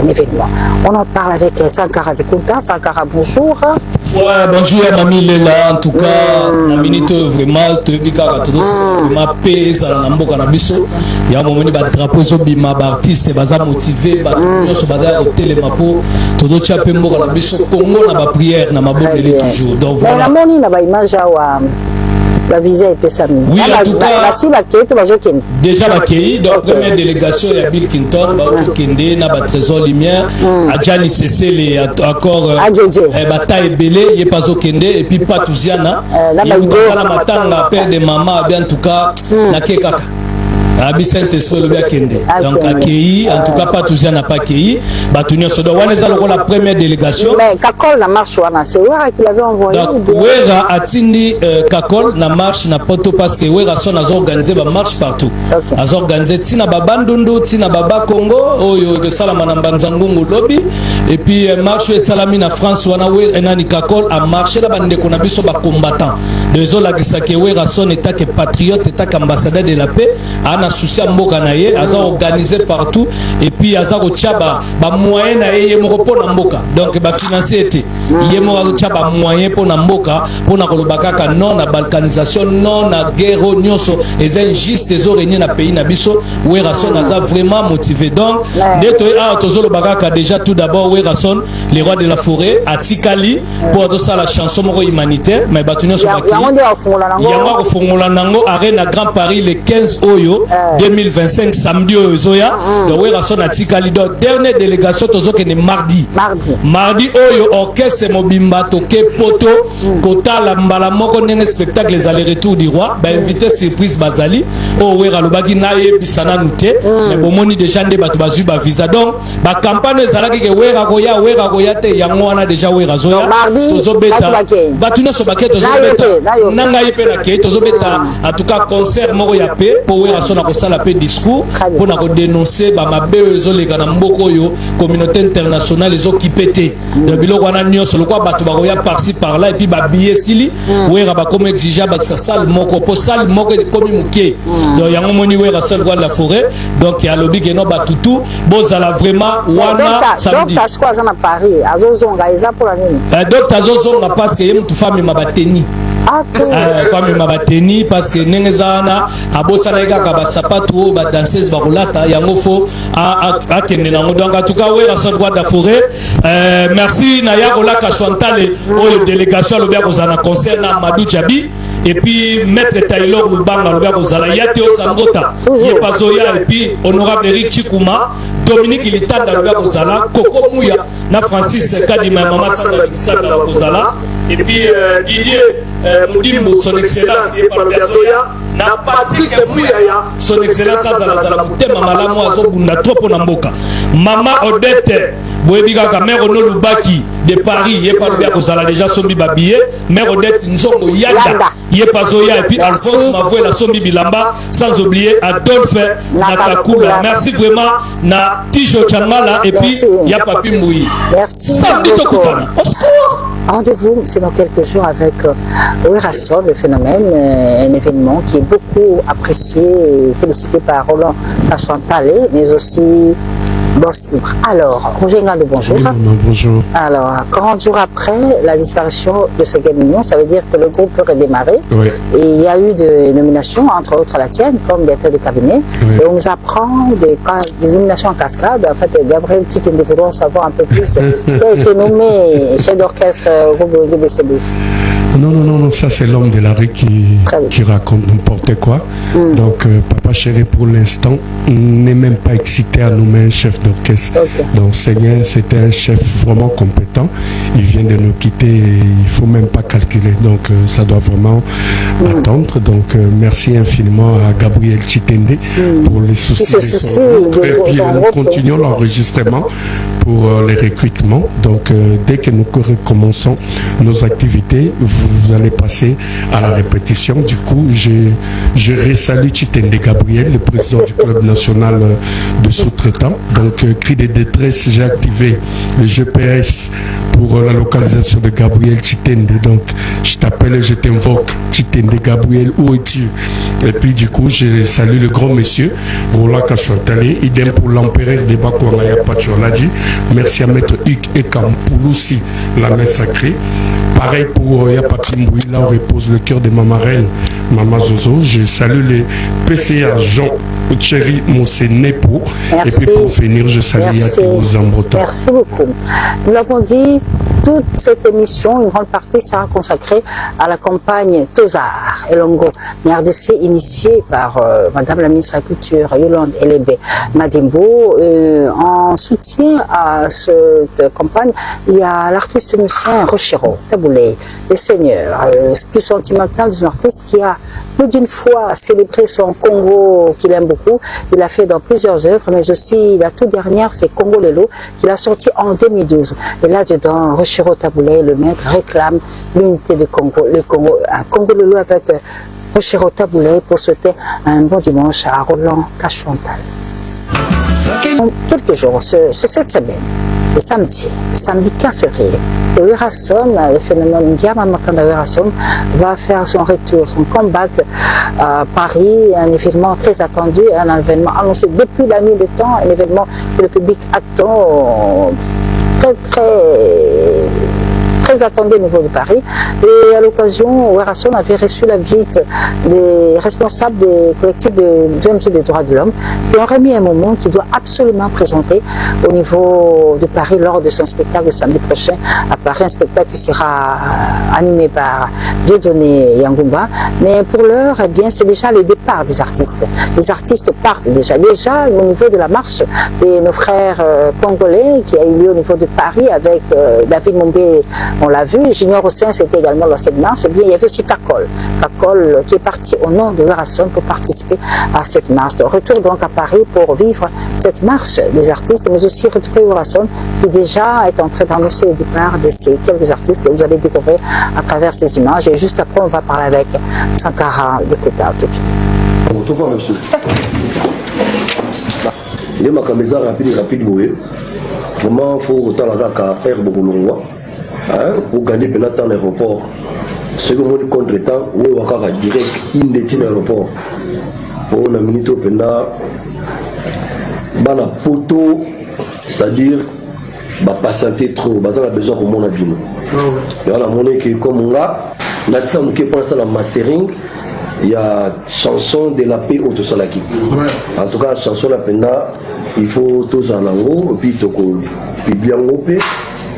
un événement. On en parle avec Sankara de Kunta. Sankara, bonjour. Ouais, bonjour Mamie Lela, en tout cas, la minute vraiment, tu es vraiment paix, ça n'a pas de biso. Il y a un moment où les drapeaux sont bima, les artistes sont motivés, les gens sont hôtel mapo, tout le monde peut mourir la biso. Congo n'a pas prière, n'a pas brûlé toujours. Donc voilà. Mais la monnaie n'a pas image la visa était ça. Oui, en tout cas, déjà la accueilli, donc première délégation, il y a Bill Clinton, Kende, na Trésor Lumière, à Gianni Cessé, les accords, bataille belé, il y a pas au Kende, et puis Patouziana, il y a la matanga, père de maman, bien en tout cas, na Kekaka. Abi Saint-Esprit le bien Kende. Donc accueilli, en tout cas Patouzian n'a pas accueilli. Batunio Sodo, on est la première délégation. Mais Kakol la marche, c'est Wera qui l'avait envoyé. Donc Wera a tindi Kakol la marche n'a pas tout parce que Wera son a organisé la marche partout. A organisé Tina Baba Ndondo, Tina Baba Congo, Oyo de Salamana Banzangungu lobby. Et puis marche Salamina France, Wana Wera Nani Kakol a marché la bande qu'on a vu sur les combattants. Les autres qui sont Wera son état que patriote, état qu'ambassadeur de la paix. Na souci mboka na ye aza organisé partout et puis aza ko tchaba ba moyen na ye mo ko na mboka donc ba financer été ye mo ko tchaba moyen pour na mboka pour na kolobaka ka non na balkanisation non na guerre nyonso les injustices zo régner na pays na biso Werason aza vraiment motivé donc neto a tozolo bakaka déjà tout d'abord Werason les rois de la forêt à Tikali pour de ça la chanson moko humanitaire mais batunyo so bakki yango ko fongola nango arena Grand Paris le 15 oyo 2025 samedi au Zoya de Werason à Tikali donc dernière délégation tozoke ne mardi oyo orchestre mobimba toke poto kota la mbala moko ndenge spectacle les allers-retours du roi ba invité surprise bazali o Wera lobaki na yebisana nute mais bomoni déjà nde bato bazui ba visa donc ba campagne ezalaki ke Wera koya te yango wana déjà Wera Zoya tozobeta bato nyonso bake tozobeta nanga yepe na ke tozobeta en tout cas concert moko ya pe po Werason na kosala pe discours pour na ko dénoncer ba mabe ezoleka na mboko yo communauté internationale ezokipé te de biloko wana nyonso lokwa bato bakoya par-ci par-là et puis ba billet sili Wera ba comme exigeant ba sa salle moko po salle moko komi muke donc yango moni Werason roi de la forêt donc ya lobi ke no batutu bozala vraiment wana samedi donc quoi ça na Paris azozonga eza pour la nini donc azozonga parce que yem tu femme mabateni comme mabateni parce que nengezana abosana kaka ba sapatu ba danseuse ba rolata yango fo a kende nango donc en tout cas Werason roi de la forêt merci na ya kolaka Chantal oyo délégation lo bia kozana concert na Madou Djabi et puis maître Taylor Lubanga lo bia kozala ya Théo Sangota ye pasoya et puis honorable Eric Chikuma Dominique Litanda lo bia kozala Coco Mouya na Francis Kadima mama Sanga lo kozala et puis Didier Moudimbo son excellence ye Pabiazoya na Patrick Mouyaya son excellence azala mutema malamu azobunda trop na mboka mama Odette boyebika ka mère ono Lubaki de Paris ye pa lobia kozala déjà sombi babiye mère Odette Nzongo Yada ye pazoya et puis Alphonse Mavoué la sombi bilamba sans oublier Adolphe Natakula merci vraiment na Tijo Chamala et puis ya Papi Mouyi merci samedi tokutana rendez-vous c'est dans quelques jours avec Werason le phénomène un événement qui est beaucoup apprécié et félicité par Roland Chantal mais aussi Boss Libre. Alors, Roger Ngando, bonjour. Oui, bonjour. Alors, 40 jours après la disparition de ce Mignon, ça veut dire que le groupe peut redémarrer. Oui. Et il y a eu des nominations, entre autres la tienne, comme directeur de cabinet. Oui. Et on nous apprend des nominations en cascade. En fait, Gabriel Petit, nous voulons savoir un peu plus qui a été nommé chef d'orchestre au groupe de BCBus. Non, ça c'est l'homme de la rue qui raconte n'importe quoi. Donc, Papa Chéri, pour l'instant, n'est même pas excité à nommer un chef d'orchestre. Donc, Seigneur, c'était un chef vraiment compétent. Il vient de nous quitter et il ne faut même pas calculer. Donc, ça doit vraiment attendre. Donc, merci infiniment à Gabriel Chitende pour les soucis de son groupe. Et puis, nous continuons l'enregistrement pour les recrutements. Donc, dès que nous recommençons nos activités, vous allez passer à la répétition. Du coup, je resalue Chitende Gabriel, le président du club national de sous-traitants. Donc, cri de détresse, j'ai activé le GPS pour la localisation de Gabriel Chitende. Donc, je t'appelle et je t'invoque. Chitende Gabriel, où es-tu? Et puis, du coup, je salue le grand monsieur, Roland Kachantale, idem pour l'empereur de Bakwangaya Pacholaji. Merci à Maître Hugues et Kampouloussi, la messe sacrée. Pareil pour Yapati Mboui, là où repose le cœur de ma marraine, Maman Zozo. Je salue les PCA Jean Thierry Monsenepo. Et puis pour finir, je salue Yatou Zambroto. Merci beaucoup. Nous l'avons dit, toute cette émission, une grande partie sera consacrée à la campagne Tozar et Longo, une RDC initiée par Madame la ministre de la Culture, Yolande Elébé Madimbo. En soutien à cette campagne, il y a l'artiste musicien Rochero Taboulé, le Seigneur, plus sentimental d'un artiste qui a plus d'une fois célébré son Congo qu'il aime beaucoup. Il l'a fait dans plusieurs œuvres, mais aussi la toute dernière, c'est Congo Lelo, qu'il a sorti en 2012. Et là-dedans, Rochero Taboulé, le maître, réclame l'unité du Congo. Le Congo, un Congo Lelo avec Rochero Taboulé pour souhaiter un bon dimanche à Roland Cachontal. Quelques jours, cette semaine, le samedi 15 février, le Werason, le phénomène Ndiama Makanda Werason, va faire son retour, son comeback à Paris, un événement très attendu, un événement annoncé depuis la nuit des temps, un événement que le public attend très attendu au niveau de Paris. Et à l'occasion, Werason avait reçu la visite des responsables des collectifs d'ONG des droits de l'homme qui ont remis un moment qu'il doit absolument présenter au niveau de Paris lors de son spectacle le samedi prochain à Paris, un spectacle qui sera animé par Dieudonné Yangumba. Mais pour l'heure, eh bien, c'est déjà le départ des artistes. Les artistes partent déjà au niveau de la marche de nos frères congolais qui a eu lieu au niveau de Paris avec David Mombé. On l'a vu, Junior Hossein, c'était également dans cette marche. Et bien, il y avait aussi Kakol qui est parti au nom de Werason pour participer à cette marche. De retour donc à Paris pour vivre cette marche des artistes, mais aussi retrouver Werason qui déjà est en train d'annoncer le départ de ces quelques artistes que vous allez découvrir à travers ces images. Et juste après, on va parler avec Sankara Dekota tout de suite. Bonjour, monsieur. Il y a ma caméra rapide, oui. Vraiment, il faut autant la gare qu'à Herbe Boulongwa. Pour gagner pendant temps l'aéroport, ce que moi je contre-temps, on va direct in l'aéroport. On a minute pendant la photo, c'est-à-dire patienter trop, on a besoin de mon abîme. Et on a monnaie que comme on a, on pense à la mastering, il y a chanson de la paix au Tosalaki. En tout cas, chanson la pendant, il faut tous en haut, puis bien opé.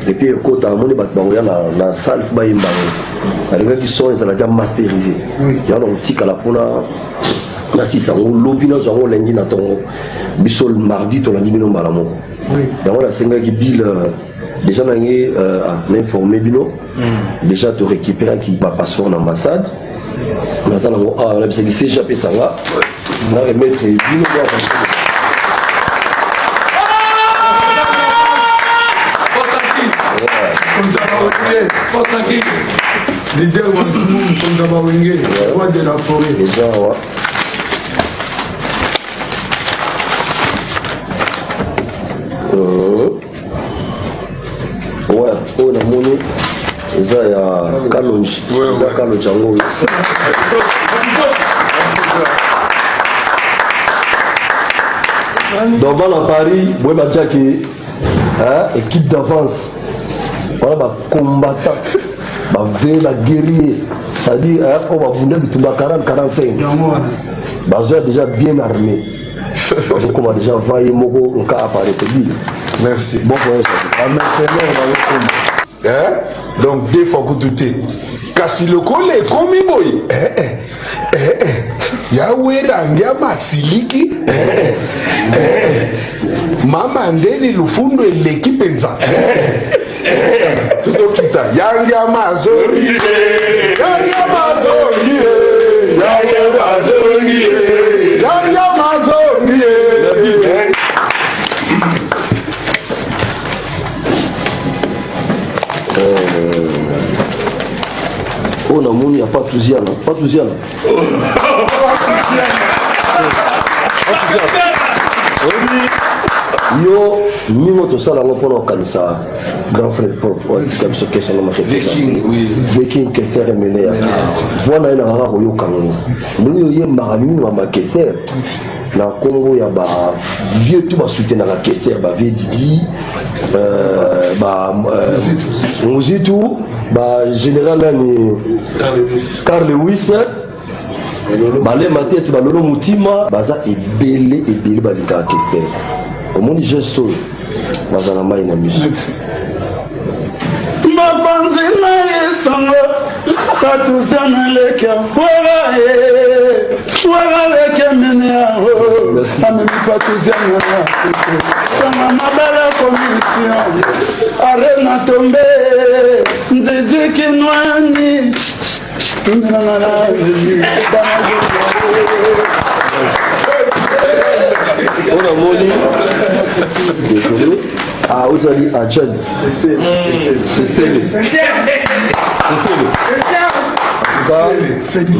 Et puis quand on a la salle les gars qui sont déjà masterisés. Il y a un petit calapona si ça on lobby dans un lundi na tongo bisol mardi to la dimino malamo. Il y a un singa qui bill déjà m'informer bino déjà te récupérer qui va passeport en ambassade. Mais ça on a besoin de s'échapper ça là. On va remettre bino Leader Wansimum Konzaba Wenge, roi de la forêt. Déjà, ouais, on a monnaie. Ça y a Kalonji. Ça Kalonji. Donc, dans Paris, vous voyez qui équipe d'avance. Voilà, combattant. La guerrier, c'est-à-dire on va vous dire 40-45. Ils sont déjà bien armés. Donc on va déjà envoyer Mogo en cas apparaître. Merci. Bon voyage. Donc deux fois que tout est. Kasi le collègue comme boy. Yahweh rangia matsiliki. Mama ndeni lufundo l'équipe penza. Tout kita yanga mazori yanga mazori yanga mazori yanga mazori on a mon il n'y a pas de souci pas de souci yo mingo to sala ngo pono kanisa grand frère propre comme ce question ma Viking Kesser mené voilà ina ngaka ko yokango mingo ye marami ma Kesser na Congo ya ba vieux tout ba soutenir la Kesser ba vieux Didi Muzitu ba général ni Carl Lewis balé ma tête balolo mutima baza ebele balika Kesser au monde geste baza na mai na musique mabanzi na yesanga katuzana leke wara leke menia amemi patuzana sanga mabala commission arena tombe nzezi kinwani tunana on a moni désolé ah vous allez à John c'est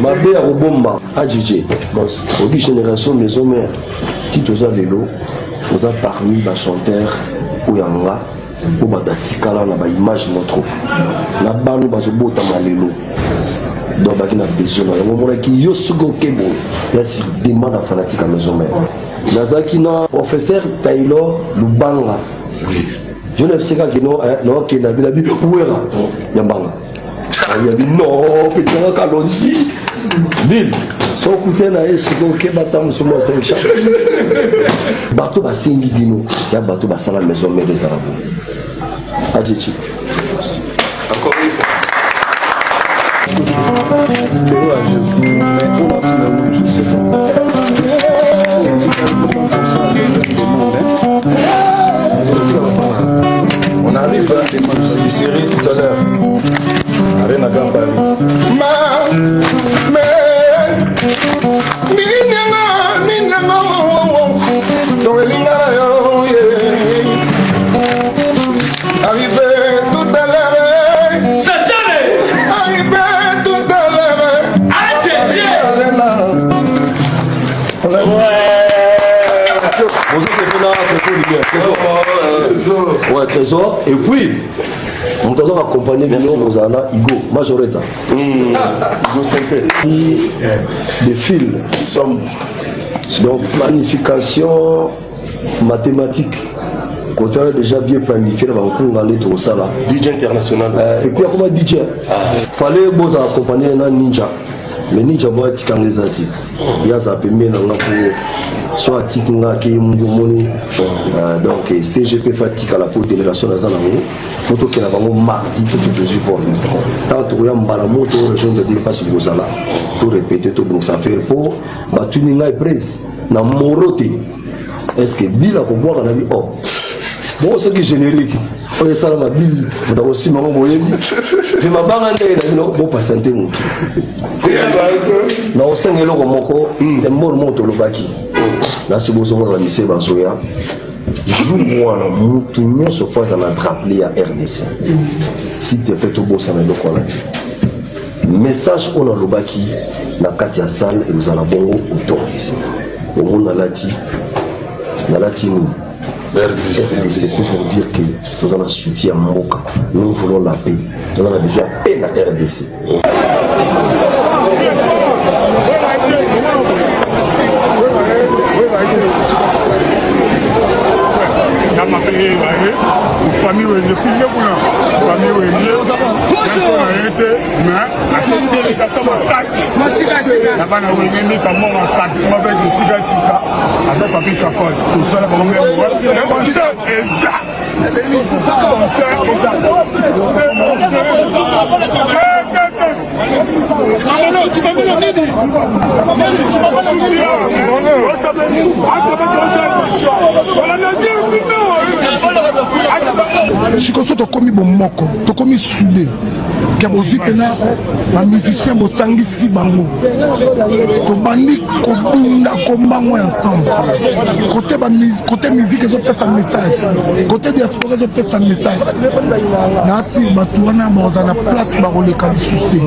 ma belle Robomba à DJ au génération maison mère Tito Zalelo vous a parmi les chanteurs Ouyanga pour badatikala na ba image notre na banu bazobota malelo donc bakina besoin na mona ki yosugo kebo ya si demande fanatique à maison mère nazakina professeur Taylor Lubanga je ne sais pas qui non qui na bila bi ouera yambanga ya bi non petit kalonji ville so kuté na esugo ke batam sumo 5 chats bato ba sengi bino ya bato ba sala maison mère des arabes adjeti encore une fois on arrive à se desserrer tout à l'heure avec la grande Paris ouais, trésor. Et puis, on doit accompagner bien nos Anna Igo, Majoretta. Igo Saint-Pé. Des fils sombres. Donc, planification mathématique. Quand on a déjà bien planifié, on va aller tout ça là. DJ international. Et puis, comment DJ fallait bon accompagner un ninja. Mais ninja, moi, tu as les articles. Il y a ça permet pour soit tikinga ke mungomoni donc CGP fatigue à la pour délégation dans la photo qui la bango mardi tout toujours voir tant to ya mbala moto région de dépasse bozala pour répéter tout bon ça faire pour batuninga presse na moroté est-ce que bila ko boire na vie oh bon ce qui générique on est ça ma bille on aussi maman moyebi c'est ma banga ndé na bon pas santé mon na osengelo ko moko c'est mort moto lobaki là c'est besoin de la lycée Basoya jour moi na mutu nyonso fois na rappelé à RDC si te fait au beau ça na doko la message on a lobaki na kati ya salle et nous allons bongo autorisé on a lati na latino RDC c'est pour dire que nous avons soutien à Moka nous voulons la paix nous avons déjà paix la RDC famille de filles famille de mais attendez les gars ça m'a cassé là-bas on est mis comme on a quatre avec le cigare avec papier cacole tout ça là on est ça Si on a commis bon moko, to commis soudé, que vous vite là, un musicien vous sangi si bango, to bandi kobunda kombango ensemble. Côté musique ils ont fait un message, côté diaspora ils ont fait un message. Là si batuana dans la place barole kali soudé.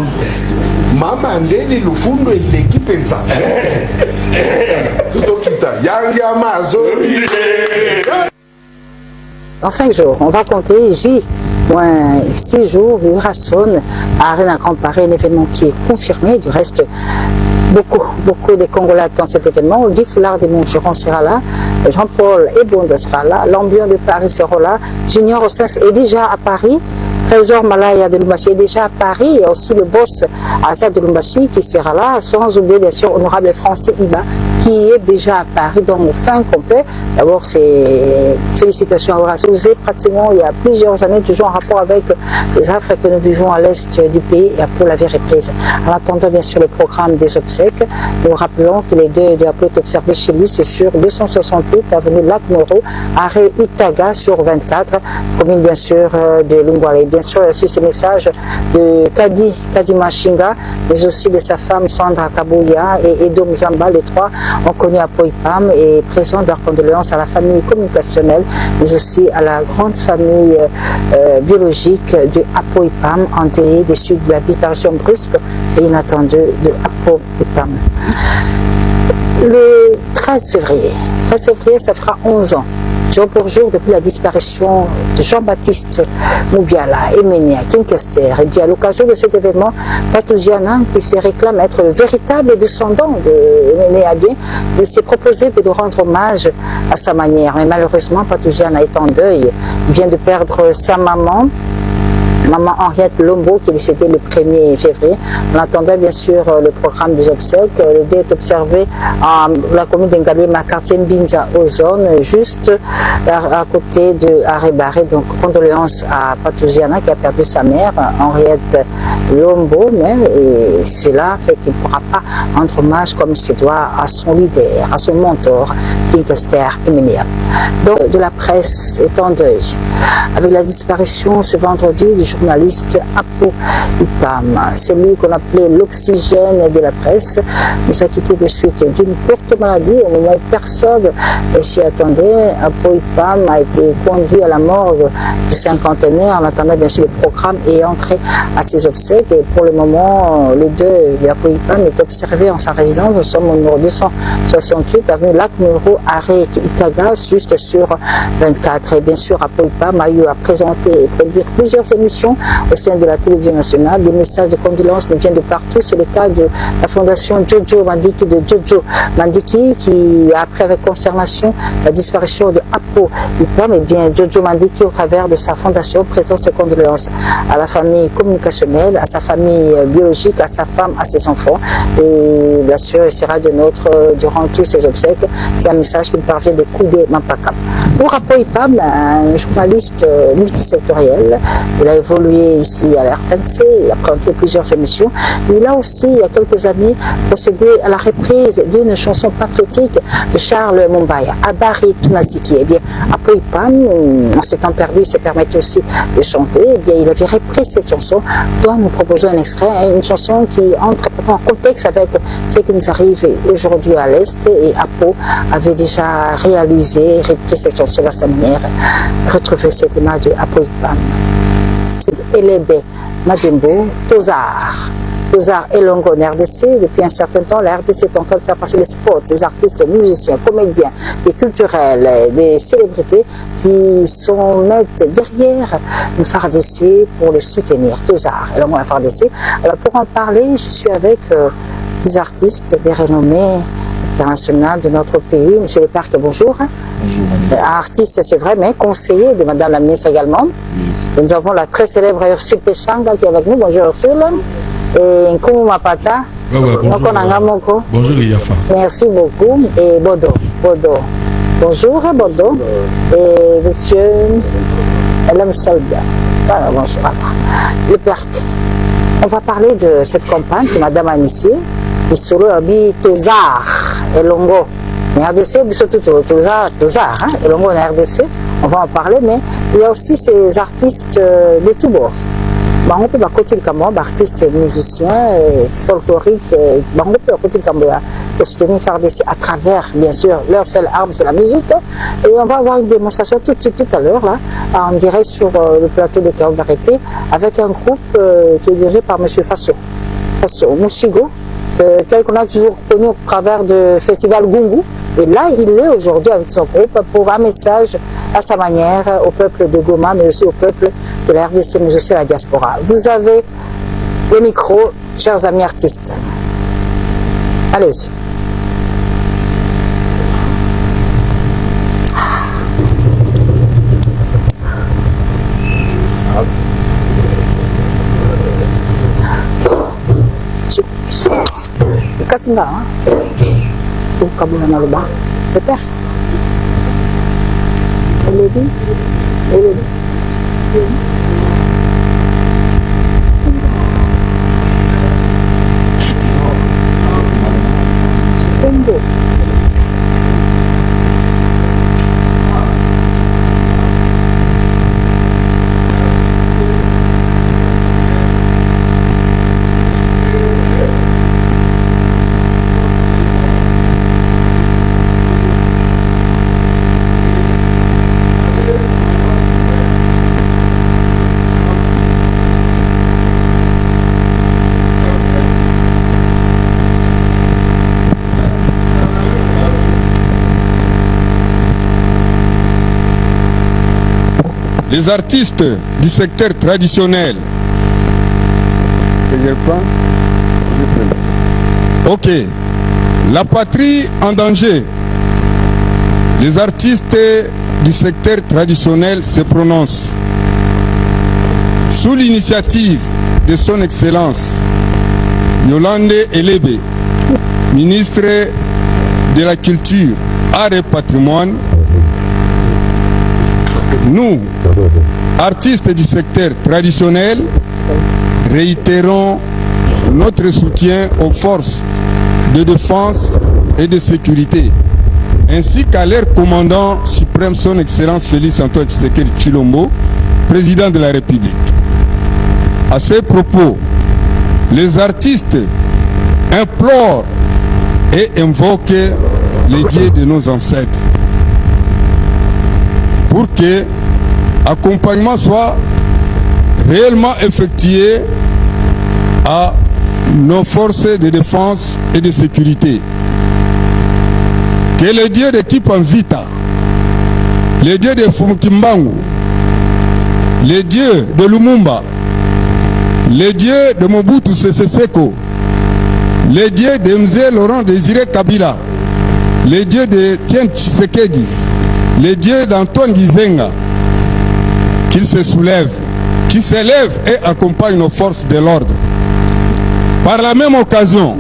Mama ndeni lufundo eleki penza. Tout okita, yangi amazo. dans 5 jours. On va compter J-6 jours, Urasson à Arena Grand Paris, un événement qui est confirmé. Du reste, beaucoup de Congolais attendent cet événement. Guy Foulard des Montgeron sera là, Jean-Paul Ebonda sera là, l'ambiance de Paris sera là, Junior Ossens est déjà à Paris, Trésor Malaya de Lumbashi est déjà à Paris, il y a aussi le boss Azad de Lumbashi qui sera là, sans oublier bien sûr Honorable Français Iba qui est déjà à Paris, donc fin complet. D'abord, c'est félicitations à Horace Ouzé, pratiquement il y a plusieurs années, toujours en rapport avec les affres que nous vivons à l'est du pays et pour la vie reprise. En attendant bien sûr le programme des obsèques, nous rappelons que les deux doivent être observés chez lui, c'est sur 268 avenue Lac Moreau, arrêt Itaga sur 24, commune bien sûr de Lungwale. Bien sûr, il y a aussi ce message de Kadi Machinga, mais aussi de sa femme Sandra Kabouya et Edo Mzamba, les trois ont connu Apoipam et présentent leurs condoléances à la famille communicationnelle, mais aussi à la grande famille biologique de Apoipam, endeuillée des suites de la disparition brusque et inattendue de Apoipam. Le 13 février, ça fera 11 ans. Jour pour jour, depuis la disparition de Jean-Baptiste Moubiala, Emenia, Kinkester, et bien à l'occasion de cet événement, Patouziana, qui se réclame être le véritable descendant de Emenia, il s'est proposé de lui rendre hommage à sa manière. Mais malheureusement, Patouziana est en deuil, il vient de perdre sa maman Henriette Lombo qui est décédée le 1er février. On attendait bien sûr le programme des obsèques. Le dé est observé à la commune d'Ngalema, quartier Mbinza, aux zones, juste à côté de Arébaré. Donc condoléances à Patouziana qui a perdu sa mère, Henriette Lombo, mais cela fait qu'il ne pourra pas rendre hommage comme il se doit à son leader, à son mentor, Kinkester Emenia. Donc de la presse est en deuil. Avec la disparition ce vendredi du journaliste Apoipam, c'est lui qu'on appelait l'oxygène de la presse, nous a quitté de suite d'une courte maladie au moment où personne s'y attendait. Apoipam a été conduit à la morgue du cinquantenaire en attendant bien sûr le programme et entré à ses obsèques. Et pour le moment, le deuil d'Apoipam est observé en sa résidence. Nous sommes au numéro 268 avenue Lac Moreau, arrêt Itaga, juste sur 24. Et bien sûr, Apoipam a eu à présenter et produire plusieurs émissions au sein de la télévision nationale. Des messages de condoléances nous viennent de partout. C'est le cas de la fondation Jojo Mandiki de Jojo Mandiki qui a appris avec consternation la disparition de Apoipam. Et bien Jojo Mandiki, au travers de sa fondation, présente ses condoléances à la famille communicationnelle, à sa famille biologique, à sa femme, à ses enfants. Et bien sûr, il sera de nôtre durant tous ses obsèques. C'est un message qui me parvient de Koudé Mampaka. Pour Apoipam, un journaliste multisectoriel, il a évolué ici à l'RTNC, il a présenté plusieurs émissions. Il a aussi, il y a quelques années, procédé à la reprise d'une chanson patriotique de Charles Mumbaya, Abari Tunasiki. Eh bien, Apoipam, en ces temps perdus, il s'est permis aussi de chanter. Eh bien, il avait repris cette chanson dont nous proposons un extrait, une chanson qui entre en contexte avec ce qui nous arrive aujourd'hui à l'Est. Et Apo avait déjà réalisé, repris cette chanson à sa manière, retrouver cette image de Apoipam. Elebe Madimbo, Tozar Elongo en RDC. Depuis un certain temps, la RDC est en train de faire passer les spots, des artistes, musiciens, comédiens, des culturels, des célébrités qui sont mettent derrière le FARDC pour le soutenir. Tozar Elongo en FARDC. Alors pour en parler, je suis avec des artistes, des renommées internationales de notre pays. Monsieur Le Parc, bonjour. Bonjour. Artiste, c'est vrai, mais conseiller de Madame la ministre également. Oui. Nous avons la très célèbre Ursule Pechanga qui est avec nous. Bonjour Ursule. Et Nkumu Mapata. Bonjour. Bonjour Yafa. Merci beaucoup. Et Bodo. Bonjour Bodo. Et monsieur Elam Soldat. Bonjour. Le Parc. On va parler de cette campagne que Madame a initiée. Et sur le habit Tozar Elongo. RDC, Tozar, Elongo en RDC, on va en parler, mais il y a aussi ces artistes de tous bords. On peut côté le artistes musiciens, folkloriques, on peut côté le soutenir FARDC à travers, bien sûr, leur seule arme, c'est la musique. Et on va avoir une démonstration tout à l'heure, là, en direct sur le plateau de Kaoubarete, avec un groupe qui est dirigé par M. Fasso Mouchigo, tel qu'on a toujours connu au travers du festival Gungu. Et là, il est aujourd'hui avec son groupe pour un message à sa manière au peuple de Goma, mais aussi au peuple de la RDC, mais aussi à la diaspora. Vous avez le micro, chers amis artistes. Allez-y. Katinga, hein? Ou Kabula Naluba, le père. Les artistes du secteur traditionnel. Ok. La patrie en danger. Les artistes du secteur traditionnel se prononcent. Sous l'initiative de son Excellence Yolande Elebe, ministre de la Culture, Art et Patrimoine, nous, artistes du secteur traditionnel, réitérons notre soutien aux forces de défense et de sécurité, ainsi qu'à leur commandant suprême, son Excellence Félix Antoine Tshisekedi Tshilombo, président de la République. À ces propos, les artistes implorent et invoquent les dieux de nos ancêtres pour que l'accompagnement soit réellement effectué à nos forces de défense et de sécurité. Que les dieux de Kipanvita, les dieux de Fumukimbangu, les dieux de Lumumba, les dieux de Mobutu Sese Seko, les dieux de Mzee Laurent Désiré Kabila, les dieux de Tien Tshisekedi, les dieux d'Antoine Gizenga, qu'ils se soulèvent, qu'ils s'élèvent et accompagnent nos forces de l'ordre. Par la même occasion,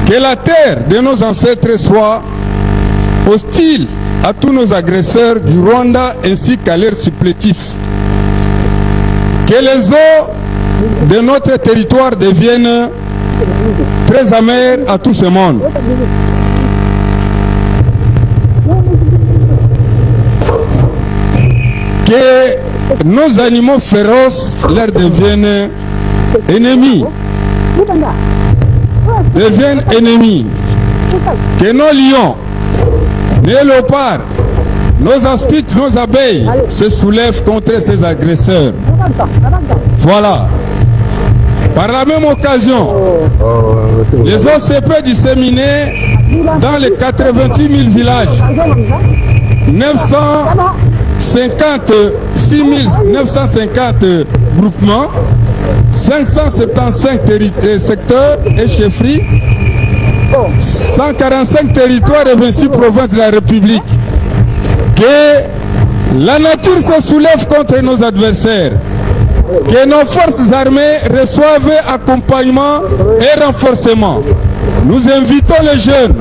que la terre de nos ancêtres soit hostile à tous nos agresseurs du Rwanda ainsi qu'à leurs supplétifs. Que les eaux de notre territoire deviennent très amères à tout ce monde. Que nos animaux féroces leur deviennent ennemis. Que nos lions, nos léopards, nos aspics, nos abeilles se soulèvent contre ces agresseurs. Voilà. Par la même occasion, les OCP disséminés dans les 88 000 villages, 956 950 groupements, 575 secteurs et chefferies, 145 territoires et 26 provinces de la République. Que la nature se soulève contre nos adversaires. Que nos forces armées reçoivent accompagnement et renforcement. Nous invitons les jeunes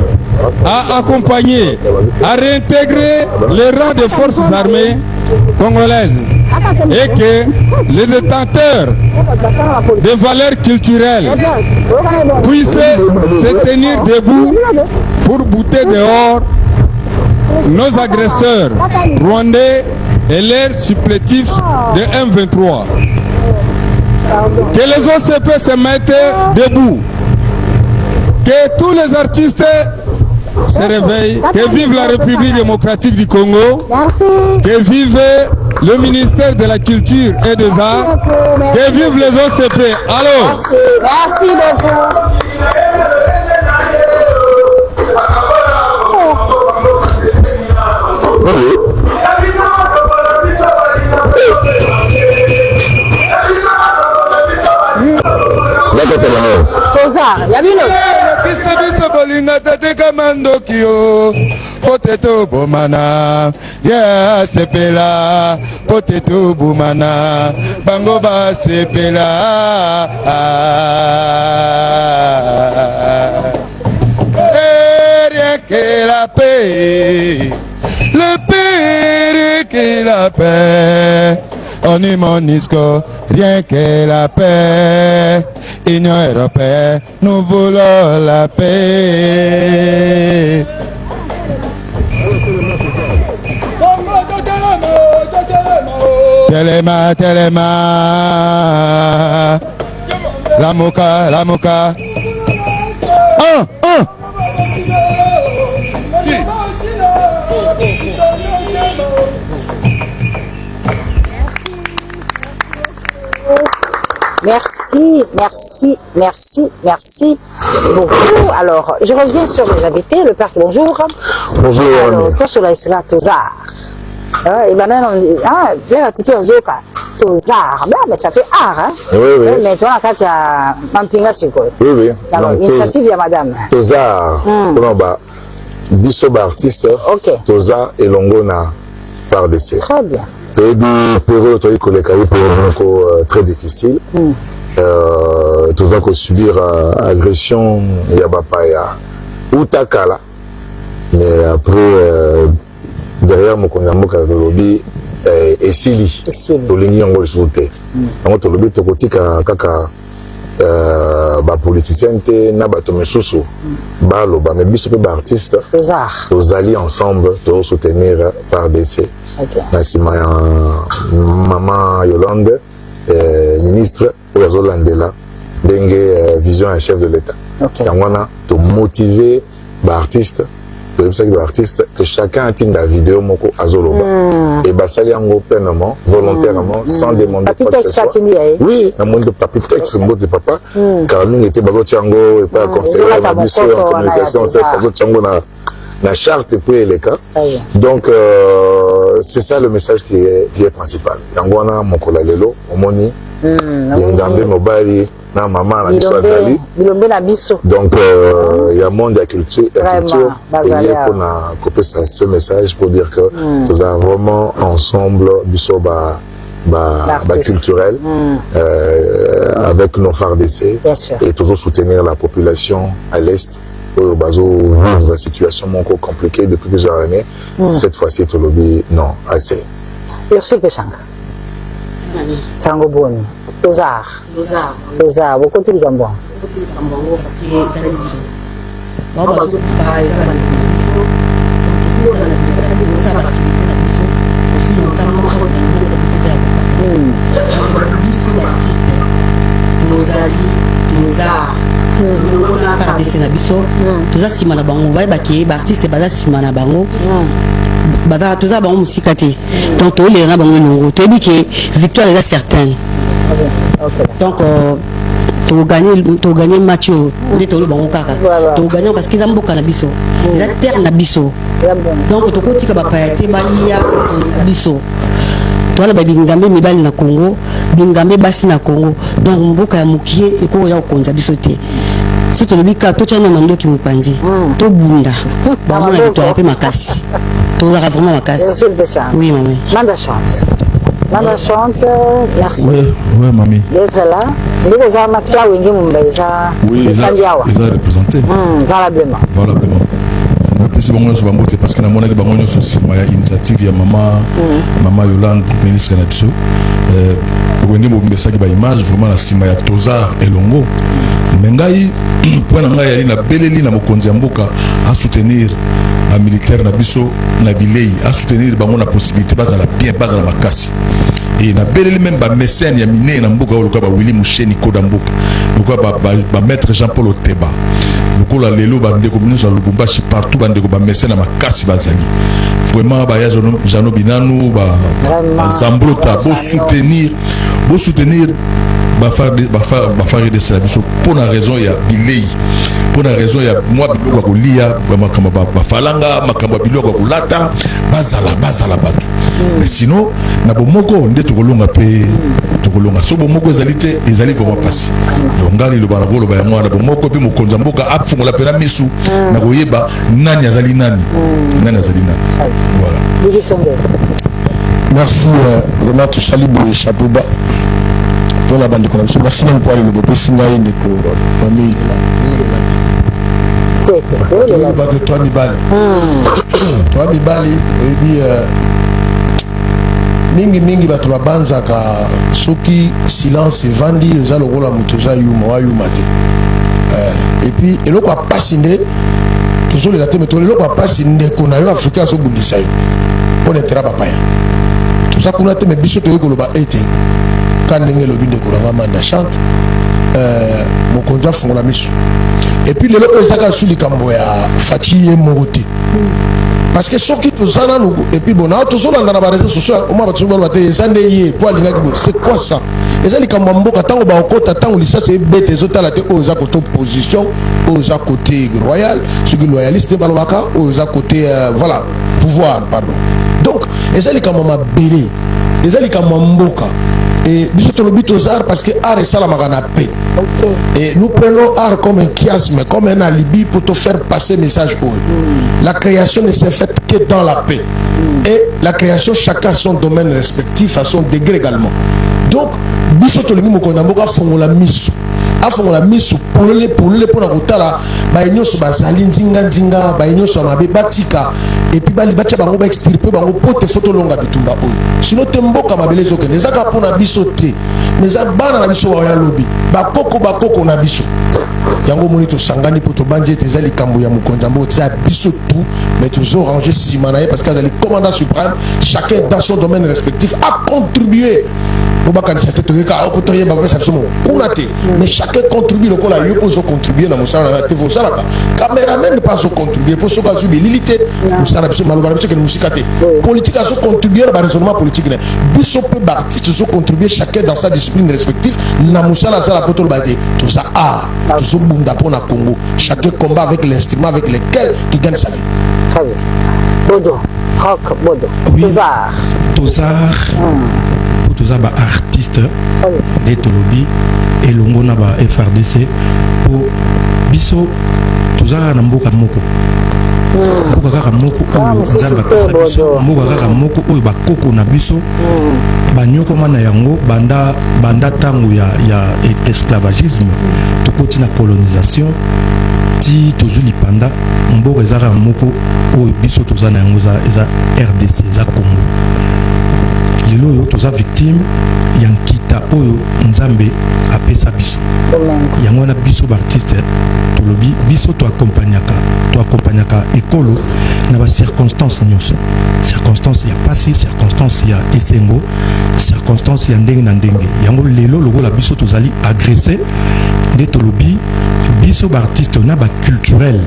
à accompagner, à réintégrer les rangs des forces armées congolaises et que les détenteurs de valeurs culturelles puissent se tenir debout pour bouter dehors nos agresseurs rwandais et leurs supplétifs de M23. Que les OCP se mettent debout. Que tous les artistes se réveillent. Que vive la République démocratique du Congo. Que vive le ministère de la Culture et des Arts. Que vive les OCP. Allô. Merci beaucoup. Tozar, ya bino. Biso bolinga tate kamandoki o poteto bomana ya sepela poteto bomana bango ba sepela rien que la paix le pire que la paix. On est monisco, rien que la paix. Union européenne, nous voulons la paix. Telema, Telema. La moka, la moka. Merci, merci, merci, merci beaucoup. Alors, je reviens sur les invités. Le père, bonjour. Bonjour. Alors, toi, sur la Tozar. Et maintenant, on dit, là, tu te dis, Tozar. Mais ça fait art, hein? Oui, oui. Mais toi, quand tu as Mampinga, c'est quoi? Oui, oui. Alors, initiative, il y a madame. Tozar. Bisoba artiste. Ok. Tozar et Longona par décès. Très bien. Et du période très difficile. Tout ça qu'on subir agression Yabapaya ou Takala. Mais après, derrière mon connaissance avec le lobby, et Sili. Tout le monde est sauté. Donc, le lobby, tout le kaka politicien, n'a pas de mesusu. Balo, mais biso pe artiste. Tozar. Tozali ensemble, tous soutenir par décès. Merci maman Yolande, ministre Oyazolandela, Dengue vision un chef de l'État. On a te motiver l'artiste, que chacun atteigne la vidéo moko azoloba et basali ango pleinement, volontairement, sans demander quoi que ce soit. Oui, un monde de papitex, un mot de papa, car nous était bazo tchango et pas conseiller la mission en communication, c'est bazo tchango la charte pour les cas. Donc, c'est ça le message qui est principal. Yangwana, Mokola Lelo, Omoni, Yengambe Mobali, na maman, la mission Azali. Donc, il y a un monde de la culture. Et on a copié ce message pour dire que nous avons vraiment ensemble, bisoba culturel, avec nos phares d'essai, et toujours soutenir la population à l'Est. La situation est compliquée depuis plusieurs années. Cette fois-ci, tu l'oublies, non, assez. Merci, Péchanga. Sango Boni. Tozar. Tozar. Vous continuez comme bon. Par na biso toza sima na bango ba ki ba artiste baza sima na bango baza toza bango musika te donc to le na bango longo to bi que victoire est certaine. Donc to gagner match de to bango kaka to gagner parce qu'ils amboka na biso la terre na biso donc to ko tika ba paete ba ya biso toala ba bingambe mibali na Congo bingambe basi na Congo donc mboka ya mukie eko ya konza biso te. Si tu le dis que tu as un mandou qui me pandit, tu bunda, bah moi tu as appelé ma casse, tu as vraiment ma casse. Oui maman. Manda chante, Manda chante, merci. Oui mamie. D'être là, les gens qui ont été là, oui ils ont représenté. Valablement. Valablement. C'est bon parce que na mona ke bango sur ma initiative ya maman Yolande ministre na biso wende mo mbesa ki ba image vraiment la sima ya Tozar elongo mengai point na ngai na beleli na mokonzi ya mboka à soutenir la militaire na biso na bilei à soutenir bango na possibilité base la bien base la makasi et na beleli même ba mécène ya miné na mboka o loka ba Willy Musheni koda mboka loka ba maître Jean-Paul Oteba lokola lelo bande ko ministre ya Lubumbashi partout bande ko ba mécène na makasi bazali vraiment ba ya Jano Binanu ba Zambrota bo soutenir bafari de la biso pour la raison il y a bilei pour la raison il y a moi biloko ko lia bafalanga makamba biloko ko lata bazala batu mais sinon na bomoko nde tokolonga pe tokolonga so bomoko ezalité ezali vraiment passé donc ngali le barabolo ba yango na bomoko pe mokonza mboka afungola pena misu na koyeba nani azali nani voilà. Merci Renato Salibou et Chabouba pour la bande de connexion. Merci même pour le beau Singaï Neko Mamie. Toi Mibali et puis mingi bato babanzaka soki silence evandi eza lokola moto oza yuma wayumate et puis eloko apasi nde tozolela te meto eloko apasi ndeko na yo africain azobundisa ye mpo netera bapaya toza kuna te me biso toyei koloba ete ka ndenge elobi ndeko nanga manda chante mokonzi afungola miso et puis lelo oyo ezaka su likambo ya faci ye moko te parce que soki toza nanu et puis bon na tozolanda na bareseau sociaux oma batozobaloba te eza nde ye po alingaki boye c'est quoi ça eza likambo ya mboka ntango baokota ntango lisasi ebete ezotala te oyo eza kote opposition oyo eza kote royal soki loyaliste balobaka oyo eza kote voilà pouvoir pardon donc eza likambo mabele eza likambo ya mboka et biso tolobi tozar parce que art esalamaka na paix et nous prenons art comme un chiasme comme un alibi pour te faire passer message haut. La création ne s'est faite que dans la paix et la création chacun a son domaine respectif à son degré également. Donc biso tolobi mokonda mboka afongola miso polele mpona kotala baye nyonso bazali ndinga baye nyonso mabe batika epuis bali batia bango baextirpe bango po te fo tolonga bitumba oyo sino te mboka mabele ezokende ezaka mpona biso te mais eza bana na biso baoya lobi bakoko na biso yango omoni tosangani mpo tobandi ete eza likambo ya mokonzi ya mboka eza biso tout mais tozorange nsima na ye parce que azali commandant suprême chacun dans son domaine respectif a contribué pour bakanisa te toyeka okotoyeba bapesa biso kuna te mais chacun contribue lokola yo mpo ozocontribue na mosala na te fosalaka cameraman mpe azocontribue mpo soki azwi bilili te mosala na biso maloba na biso kende mosika te politique azocontribue na baraisonnement politique na biso mpe baartiste ozocontribue chacun dans sa discipline respective na mosala azala mpo toloba te toza art tozobunda mpo na Congo chacun combat avec l'instrument avec lequel qui gagne sa vie. Très bien. Bodo, rock, Bodo, Tozar toza ba artiste de tolobi elongo na ba FRDC po biso toza na mboka moko kaka moko oyo nzamba pesa biso mboka kaka moko oyo bakoko na biso banyokoma na yango banda tango ya esclavagisme tokoti na colonisation ti tozwi lipanda mboka ezaka moko oyo biso toza na yango eza RDC eza Congo lelo oyo toza victime ya nkita oyo nzambe apesa biso yango wana biso baartiste tolobi biso toakompagnaka ekolo na bacirconstance nyonso circonstance ya pasi circonstance ya esengo circonstance ya ndenge na ndenge yango lelo lokola biso tozali agressé nde tolobi biso baartiste na baculturel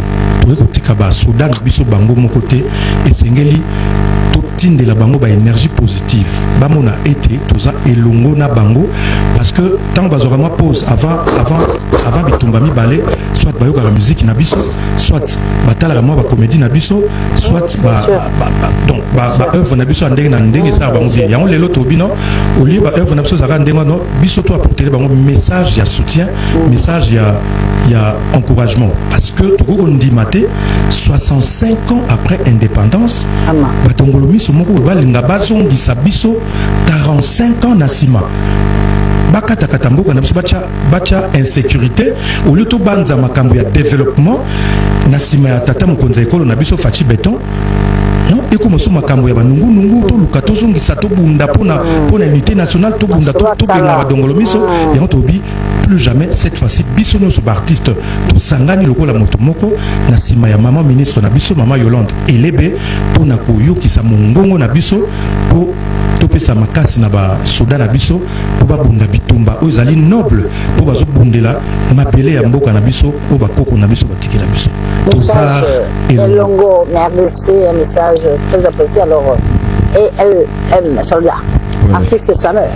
toyei kotika basoda na biso bango moko te esengeli totindela bango baénergie positive bamona ete toza elongo na bango parce que ntango bazwaka mwa pause avant bitumba mibale soit bayokaka musique na biso soit batalaka mwa bacomédie na biso soit donc baœuvre na biso ya ndenge na ndenge ezala bango bien yango lelo tobi no olie baœuvre na biso ezalaka ndenge wana biso to apportere bango message ya soutien message ya encouragement parce que tokoki kondima te 65 ans après indépendance batongolo miso moko balinga bazongisa biso 45 ans na nsima bakatakata mboka na biso batya insécurité au lieu tobanza makambo ya développement na nsima ya tata mokonzi ya ekolo na biso Faci Beton non ekomoso makambo ya banungunungu toluka tozongisa tobunda mpona unité nationale tobunda tobenga badongolo miso yango tobi plus jamais cette fois-ci biso nyonso baartiste tosangani lokola moto moko na nsima ya mama ministre na biso mama Yolande Elebe mpona koyokisa mongongo na biso po topesa makasi na basoda na biso po babunda bitumba oyo ezali noble po bazobundela mabele ya mboka na biso oyo bakoko na biso batikela biso Tozar elongo RDC un message très apprécié alors et elle aime soldat artiste slameur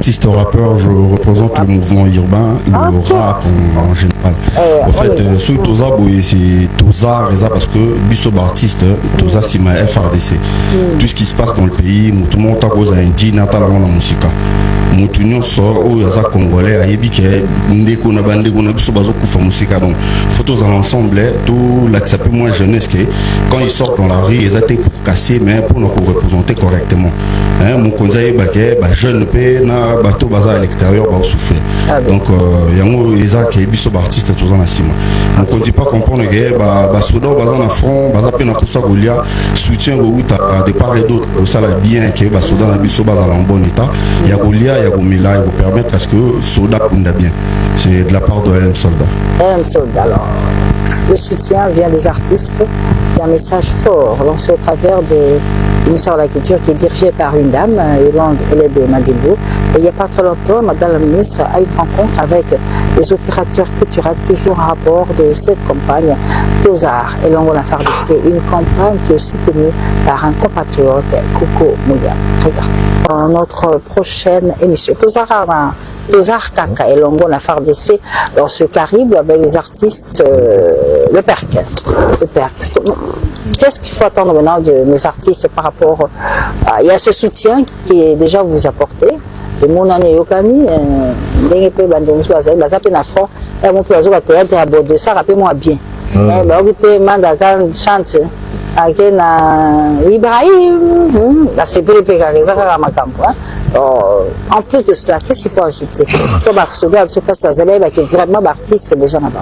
artiste rappeur, je représente le mouvement urbain, le rap en général. En fait, sous Toza, c'est Toza, parce que Bissob artiste, Toza, c'est ma FRDC. Tout ce qui se passe dans le pays, tout le monde a cause à un dîner, à la musique. Moutounion sort où il y a Congolais à Yébike, Ndeko na Bandeko na Biso Bazo Koufa Moussika. Donc, photos à l'ensemble, tout l'accepter moins jeunesse que quand ils sortent dans la rue, ils étaient pour casser, mais pour nous représenter correctement. Mon conseil est jeune pe na bateau bazar à l'extérieur va souffler. Donc, il y a un Isa qui est Biso artiste tout en assis. Donc, on ne dit pas comprendre que Soudan bazar na front, bazar pe na Poussa Golia, soutien au à de part et d'autre. Ça l'a bien que Soudan na Biso bazar en bon état. Il y a Golia, il va permettre à ce que Soda kunda bien. C'est de la part de LM Soldat. LM Soldat, alors, le soutien vient des artistes. C'est un message fort lancé au travers du ministère de la Culture qui est dirigé par une dame, Yolande Elebe Madibou. Et il n'y a pas très longtemps, Madame la ministre a eu une rencontre avec les opérateurs culturels, toujours en rapport de cette campagne Tozar et Longola FARDC, une campagne qui est soutenue par un compatriote, Koko Mouya. Regarde. Dans notre prochaine émission, Tozar Kaka et Longola FARDC dans ce Caribe avec les artistes le PERC. Qu'est-ce qu'il faut attendre maintenant de nos artistes par rapport il y a ce soutien qui est déjà vous apporté. Et mon année Yokani, il peu front, et mon poisson va théâtre à Bordeaux, ça rappelle-moi bien. Et Mandaka chante avec Ibrahim, la CPP en plus de cela, qu'est-ce qu'il faut ajouter? Comme Arsoda, ce passe à Zalé, qui est vraiment artiste déjà là-bas.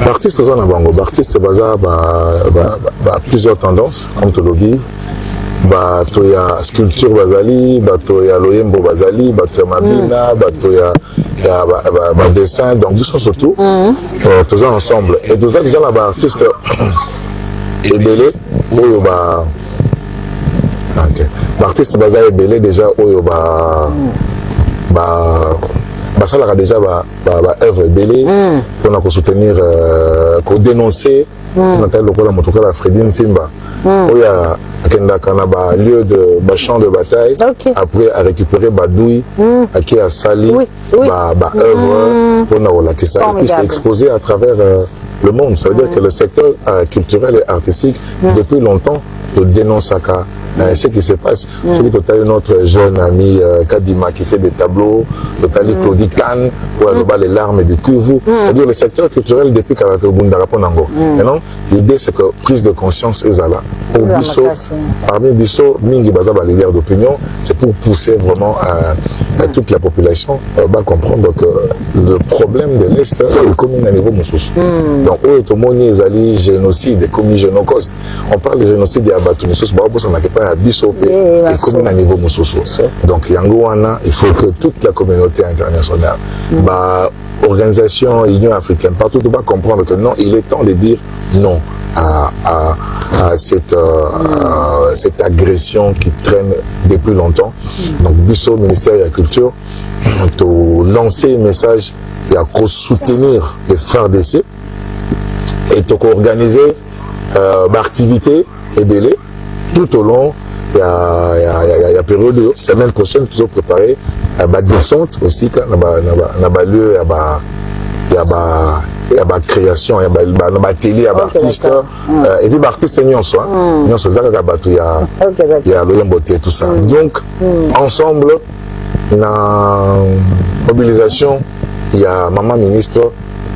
L'artiste dans la bango, l'artiste bazar a plusieurs tendances, comme tu l'as dit. Il y a sculpture bazali, il y a loyembo bazali, il y a mabina, il y a dessin, donc tout ça surtout, tous ensemble. Et tout ça déjà là, artiste est belé, l'artiste bazar est belé déjà, ça a déjà œuvre belé pour soutenir, pour dénoncer, la Fredine Timba. Il y a un lieu de champ de bataille, après à récupérer Badoui, qui a sali, œuvre, pour puis c'est exposé à travers le monde. Ça veut dire que le secteur culturel et artistique, depuis longtemps, dénonce ça. Ce qui se passe, tu as notre jeune ami Kadima qui fait des tableaux, tu as Claudie Kahn pour les larmes du Kuvu. C'est-à-dire le secteur culturel depuis Karaté Bundarapo Nango. Maintenant, l'idée c'est que prise de conscience est là. Pour Bisso, parmi Bisso, Mingi Bazaba, les leaders d'opinion, c'est pour pousser vraiment à toute la population à comprendre que le problème de l'Est est commun à niveau Moussous. Donc, où est Omoni Ezali, génocide, commis génocauste. On parle de génocide de Abatou Moussous, ça n'a pas à Bisso et commun à niveau Moussous. Donc, Yangouana, il faut que toute la communauté internationale, organisation, Union africaine, partout, doit comprendre que non, il est temps de dire non à cette agression qui traîne depuis longtemps. Donc, Bisso, ministère de la Culture, de lancer un message et à soutenir les frères d'essai et de organiser l'activité et belé tout au long. Il y a période, semaine prochaine, toujours préparé, la descente aussi, il y a lieu, il y a création, il y a télé, il y a artiste, et puis artiste il y a le tout ça. Donc, ensemble, la mobilisation, il y a maman ministre,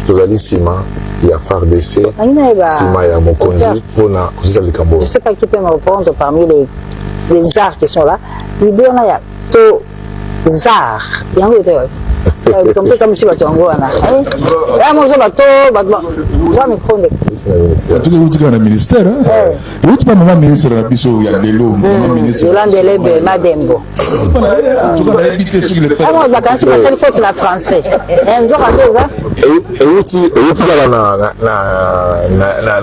Tozali Sima, il y a FARDC, Sima, il y a Mokonzi, pour la Koussisa de Cambo. Je ne sais pas qui peut me répondre parmi les arts qui sont là. L'idée, il y a Tozar. Il y a un peu comme si tu as un peu. Il y a un peu en tout cas, vous êtes ministère. Vous êtes pas maman ministre de la Bisso, il y a des lots. Yolande Elebe Madembo. Moi, je vacances, parce qu'il faut la français. Et vous dans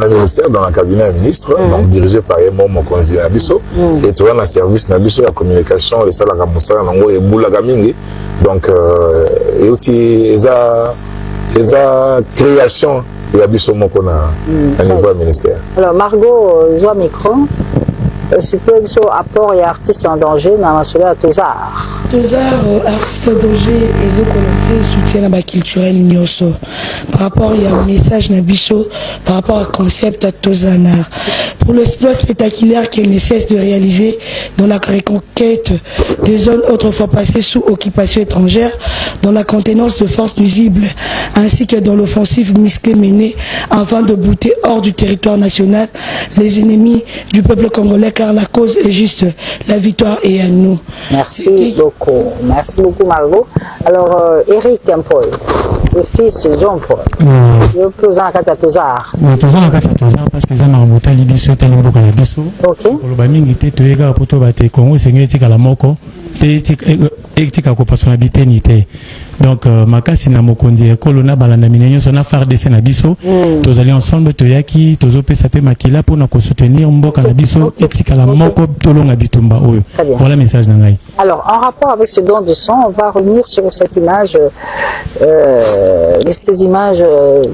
le ministère, dans le cabinet ministre, donc dirigé par mon conseiller Nabiso, et tu vois, un service Nabiso, la communication, les salles à Moussa, et Boulaga Mingi. Donc, et aussi, les création. Il y a Bisso Mokona à niveau ministère. Alors, Margot, Zoa Micron, c'est que Bisso apport et artiste en danger dans la soleil à Tozar. Tozar, artiste d'Oger, ils ont commencé soutien à la culturelle Nyoso. Par rapport, il y a un message Nabiso par rapport au concept à Tozanar. Pour l'exploit spectaculaire qu'elle ne cesse de réaliser dans la reconquête des zones autrefois passées sous occupation étrangère, dans la contenance de forces nuisibles, ainsi que dans l'offensive musclée menée afin de bouter hors du territoire national les ennemis du peuple congolais, car la cause est juste, la victoire est à nous. Merci beaucoup Margot. Alors Eric Paul, le fils de Jean-Paul, le président de la Tozar. Le président de la Tozar parce que ça m'a remonté à l'Ibiso, tel que la Biso. Ok. Pour le bamin, était tout égal pour tout battre Congo, c'est que la moko, etika ko personnalité nité. Donc makasi na mokonzi kolona balanda minenyo sona FARDC na biso. Tous allés ensemble toyaki, tozo pesa pe makila pour na ko soutenir mboka na biso etika la moko tolonga bitumba oyo. Voilà le message nangai. Alors, en rapport avec ce don de sang, on va revenir sur cette image, ces images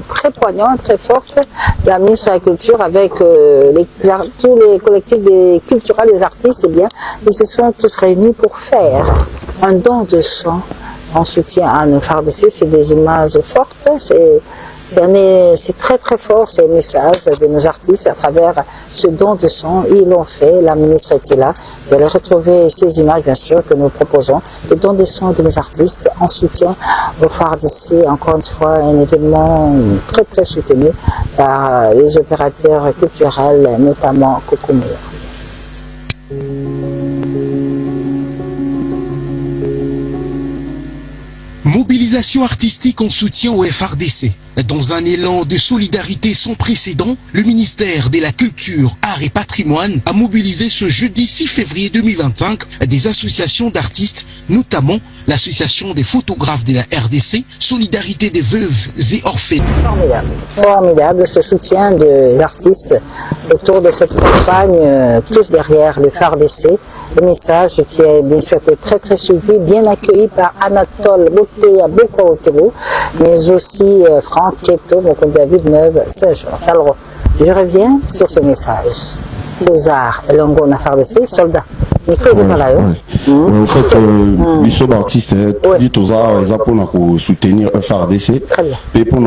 très poignantes, très fortes, de la ministre de la Culture avec tous les collectifs des culturels, les artistes, eh bien, ils se sont tous réunis pour faire un don de sang en soutien à nos FARDC. C'est des images fortes, c'est très très fort ces messages de nos artistes à travers ce don de sang. Ils l'ont fait, la ministre était là. Vous allez retrouver ces images bien sûr que nous proposons. Le don de sang de nos artistes en soutien aux FARDC. Encore une fois, un événement très très soutenu par les opérateurs culturels, notamment Kokoumia. Mobilisation artistique en soutien au FARDC. Dans un élan de solidarité sans précédent, le ministère de la Culture, Arts et Patrimoine a mobilisé ce jeudi 6 février 2025 des associations d'artistes, notamment l'association des photographes de la RDC, Solidarité des veuves et orphelins. Formidable, formidable ce soutien des artistes autour de cette campagne, tous derrière le FARDC. Le message qui est bien sûr été très très suivi, bien accueilli par Anatole Botea Boko, mais aussi Franck Keto, mon compagnon Villeneuve, Saint-Georges. Alors, je reviens sur ce message. Tozar et Longo na FARDC, soldats. En fait, biso artiste dit Tozar ils pour soutenir FARDC et pour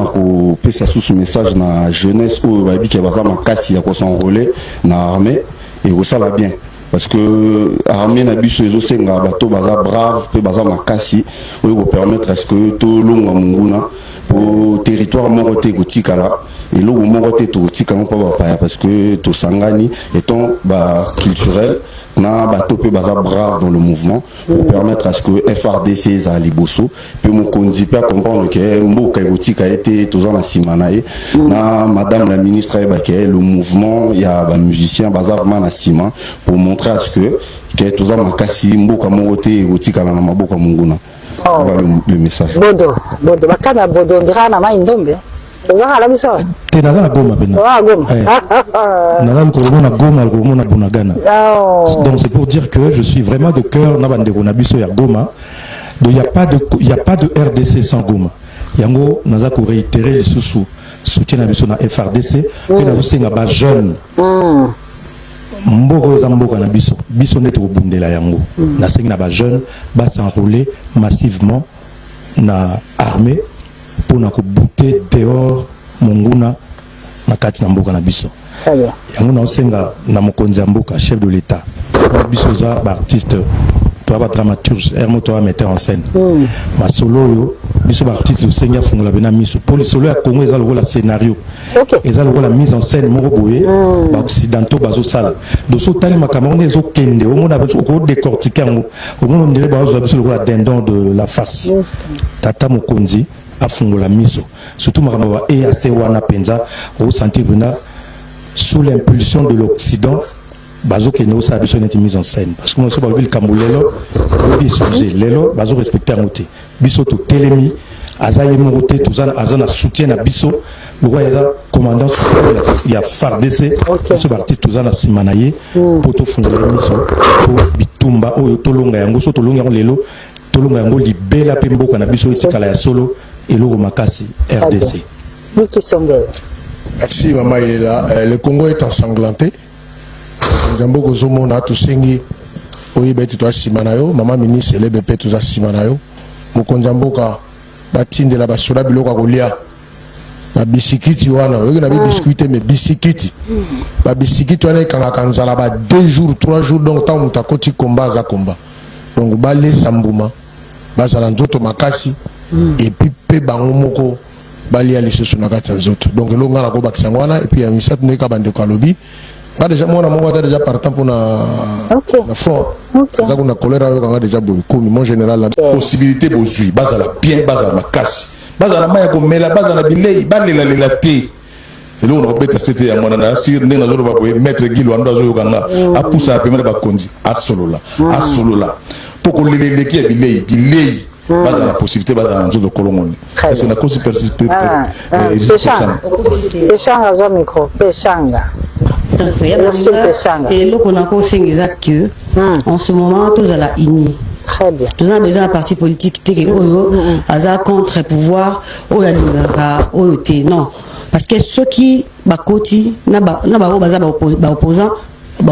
ça sous ce message na jeunesse où va dire qu'il va ma casse il a s'enrôler na armée et ça va bien. Parce que l'armée n'a pas besoin de bateau brave, baza makasi, pour permettre à ce que tout le monde pour territoire moroté gotikala et l'eau moroté gotikala pas parce que tout sangani étant culturel na bateau pe baza brave dans le mouvement pour permettre à ce que FARDC za liboso puis mon kondi peut comprendre que mboka gotika été tous en simanae na madame la ministre le mouvement il y a des musiciens baza vraiment na sima pour montrer à ce que tous en makasi mboka moroté gotika na maboka munguna. Voilà le message. Bodo, bakana bodo ndira na mai ndombe. Tozara la biso. Te naza na goma pena. Ah goma. Naza ko na goma ko na bunagana. Donc c'est pour dire que je suis vraiment de cœur na bandeko na biso ya goma. Donc il y a pas de RDC sans goma. Yango naza ko réitérer le soutien na biso na FARDC et na senga ba jeune. Mboko za mboka na biso ndete ko bundela yango. Na senga na ba jeune ba s'enrôler massivement na armée pour na ko bouter dehors monguna na kati na mboka na biso. Yango na senga na mokonzi mboka chef de l'état. Biso za ba artiste toi ba dramaturge hermo toi metteur en scène. Ma solo yo biso ba artiste senga fungola bena miso pour le solo ya Congo eza le scénario. Eza la mise en scène moko boye ba occidentaux bazo sala. Do so tali makamone ezo kende au monde ba ko décortiquer ngo. Au monde ndire ba zo biso le dindon de la farce. Tata mokonzi afungola miso surtout makambo et assez wana penza au sentir bena sous l'impulsion de l'Occident bazo ke no sa biso neti mise en scène parce que moi so ba le kamulelo bi changer lelo bazo respecter ngote biso to telemi azaye mokote tozana azana soutien na biso le roi ya commandant il y a FARDC biso artiste tozana simanaye pour to fungola miso pour bitumba oyo tolonga yango so tolonga lelo tolonga yango libela pe mboka na biso itikala ya solo et le Makasi RDC. Merci Maman, il est là. Le Congo est ensanglanté. Nous avons besoin de oyi beti to simana yo mama ministre elebe pe to simana yo mokonza mboka batindela basoda biloko kolia ba bisikiti wana oyi na biscuit mais bisikiti ba bisikiti wana kanga nzala ba 2 jours 3 jours donc tant muta koti combat za combat donc ba les sambuma ba sala nzoto makasi et puis pe bango moko balia lisusu na kati nzoto donc elonga na ko bakisa ngwana et puis ya misat ne ka bande ko lobi ba déjà moi na mongo ta déjà partant pour na front ça qu'on a choléra yo kanga déjà boy comme mon général la possibilité bozui bazala bien bazala makasi bazala maya ko mela bazala bilei balela lela te et là on a bêta c'était à mon ana sir ne na zo ba boy maître Gilo ando zo kanga a poussa a permettre ba konzi a solola pour ko lele ki bilei bazala la possibilité bazala nzo de kolomoni parce que na cause persiste peshanga zo micro peshanga et le qu'on a conseillé exact que en ce moment tous à la INI. Très bien. Nous avons besoin d'un parti politique qui est contre pouvoir ou non parce que ceux qui bakoti na opposant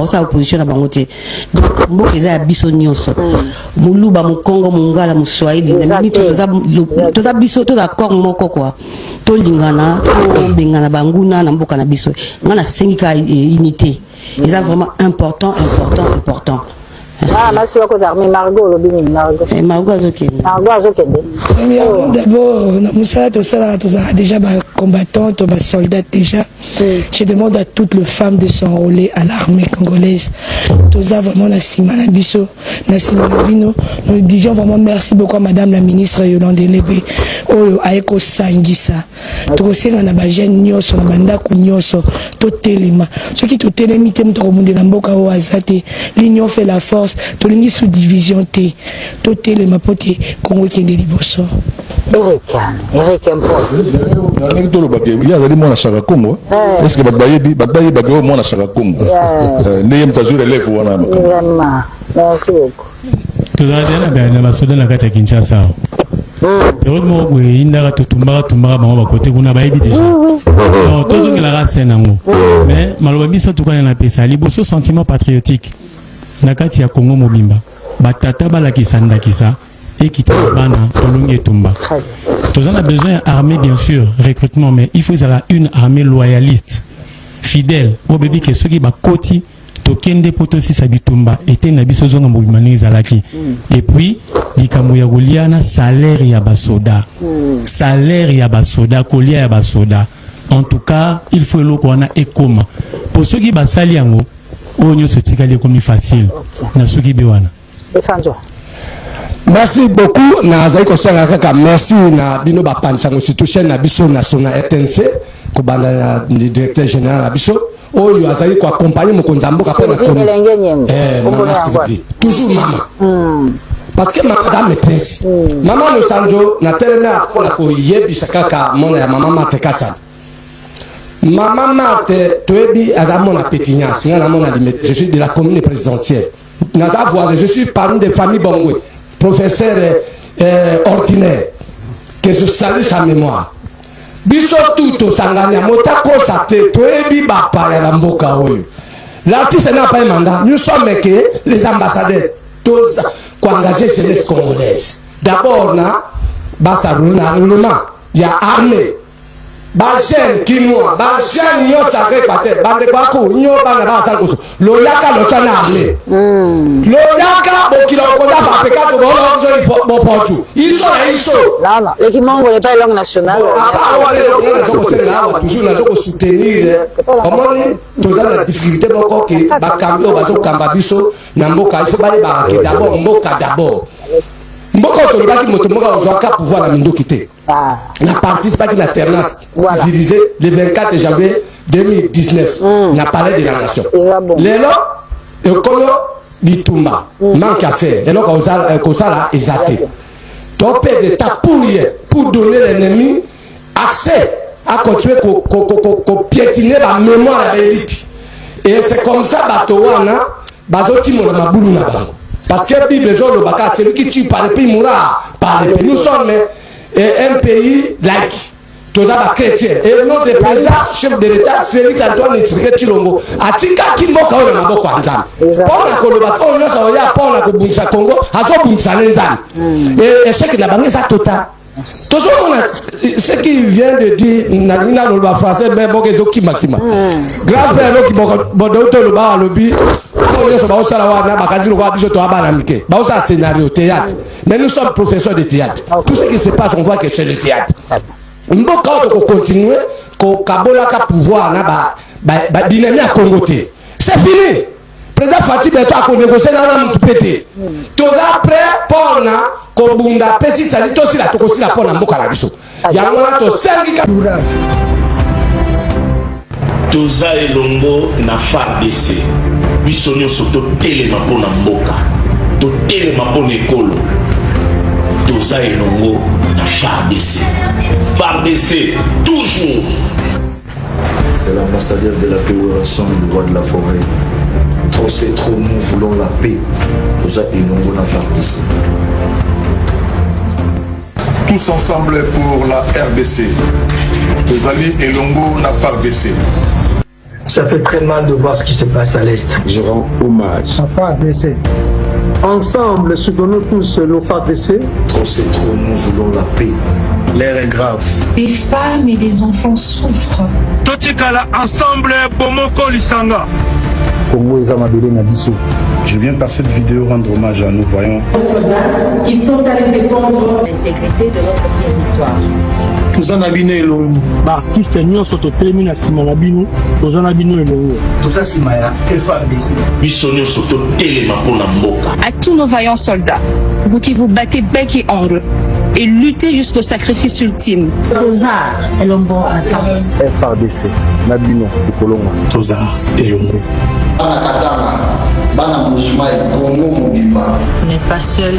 sa opposition na bangote donc mboka eza ya biso nyonso muluba mukongo mungala muswahili nami toza biso toza corps moko quoi tolingana tobengana banguna na mboka na biso ngana sengi ka unité eza vraiment important. Merci beaucoup d'armer Margot Lobini Margot Azokende. D'abord, Moussa déjà combattante, soldat déjà. Je demande à toutes les femmes de s'enrôler à l'armée congolaise. Tous vraiment la Simana Bisso, la Simana Bino. Nous disons vraiment merci beaucoup à Madame la ministre Yolande Lebe. Oh, Aeko Sangisa. Tout aussi on a bagé nyoso, on a bandaku nyoso, tout téléma. Ce qui tout télémi tem to monde na mboka o azate. L'union fait la force. Tout l'ingi sous division T. Tout téléma poté Congo qui est liboso. Eric Nani tolo baké il y a des mona chaka Congo. Est-ce que batbaye baké mona chaka Congo. Ndeye mtazuri élève wana. Vraiment. Merci beaucoup. Tozana bien na soda na kati ya Kinshasa. Heureusement que indaka tutumbaka bango ba côté kuna bayebi déjà. Non, tozongela ka senango. Mais maloba bisa tukana na pesa liboso sentiment patriotique. Na kati ya Congo mobimba. Batata balakisa ndakisa et qui bana tolongi tumba. Tous on a besoin d'armée bien sûr, recrutement, mais il faut une armée loyaliste, fidèle. Au bébé que ceux qui ba koti tokende poto si sabitumba était nabiso zonga mobimani zalaki. Et puis likamuya goliana salaire ya basoda. Salaire ya basoda, kolia ya basoda. En tout cas, il faut le qu'on a ekoma. Pour ceux qui basali yango, onyo se tikali comme facile. Na ceux qui bewana. Merci beaucoup na zaiko sanga kaka merci na bino ba pansango situation na biso na sona RTNC ko banda le directeur général na biso oyo azali ko accompagner mokonza mboka pa na komi toujours mama parce que mama za maîtresse mama no sanjo na telena ko la ko yebisa kaka mona ya mama matekasa mama mate toebi azamona pétignance ngana mona je suis de la commune présidentielle naza voisin je suis parmi des familles bongwe professeur ordinaire, que je salue sa mémoire. Biso tout sangania motako sate toebi bapa ya mboka oyo. L'artiste n'a pas un mandat. Nous sommes que les ambassadeurs tous engager jeunesse congolaise. D'abord na basa roulement, il y a armée. Bajen kinwa, bajen nyo sacré pater, bande kwaku nyo bana basa kuso. Loyaka lotana armée. Loyaka bokila kola ba peka ko bo portu. Iso. Non, l'équipement n'est pas langue nationale. Toujours na zoko soutenir. Omoni toza na difficulté moko ke bakambi bazo kamba biso na mboka il faut ba d'abord mboka d'abord. Mboka tolobaki moto mboka ozwaka pouvoir na mindoki te. Na participé à l'alternance civilisée le 24 janvier 2019 na palais de la nation. Lelo ekolo bitumba manque à faire. Lelo kozala ezate. Topé de tapouille pour donner l'ennemi accès à continuer ko piétiner la mémoire de l'élite. Et c'est comme ça batowana bazoti mo na mabulu na bango. Parce que la Bible zolo baka celui qui tue par le pays mourra par le pays. Nous sommes un pays laïque. toza ba chrétien et notre président chef de l'état Félix Antoine Tshisekedi Tshilombo atikaki mboka oyo na maboko ya Nzambe mpona koloba oyo nyonso oya mpona kobundisa Congo azobundisa ne Nzambe et échec na bango eza total. Tout ce qui vient de dire, Nalina le français, mais bon, ils ont kima. Grand frère, qui bodoto le bar, le bi, scénario théâtre. Mais nous sommes professeurs de théâtre. Tout ce qui se passe, on voit que c'est le théâtre. On doit continuer, qu'on kabola ka pouvoir, na dynamique à Congo. C'est fini. Président Fatih Beto a négocié dans la moutupété. Tous après, pour kobunda pesi sali tosi la tokosi la pona mboka la biso ya ngona to sengi ka toza elongo na FARDC biso nyonso to telema pona mboka to telema pona ekolo toza elongo na FARDC toujours. C'est l'ambassadeur de la paix au rassemble le roi de la forêt. Trop c'est trop, nous voulons la paix. Toza elongo na FARDC. Tous ensemble pour la RDC. Ozali Elongo na FARDC. Ça fait très mal de voir ce qui se passe à l'Est. Je rends hommage à FARDC. Ensemble, soutenons tous nos FARDC. Trop c'est trop, nous voulons la paix. L'air est grave. Des femmes et des enfants souffrent. Totikala ensemble, Bomoko Lisanga. Congo et Zamabélé Nabiso. Je viens par cette vidéo rendre hommage à nos voyants. Ils sont allés défendre l'intégrité de notre territoire. Toza Nabino Elongo. Artiste nyonso to termine na sima na bino, toza Nabino Elongo. Toza Simaya, FARDC. Biso nyonso to telema pona mboka. À tous nos vaillants soldats, vous qui vous battez bec et ongle et luttez jusqu'au sacrifice ultime. Tozar Elongo à FARDC. FARDC, Nabino Kolonga. Tozar Elongo. Vous n'êtes pas seul,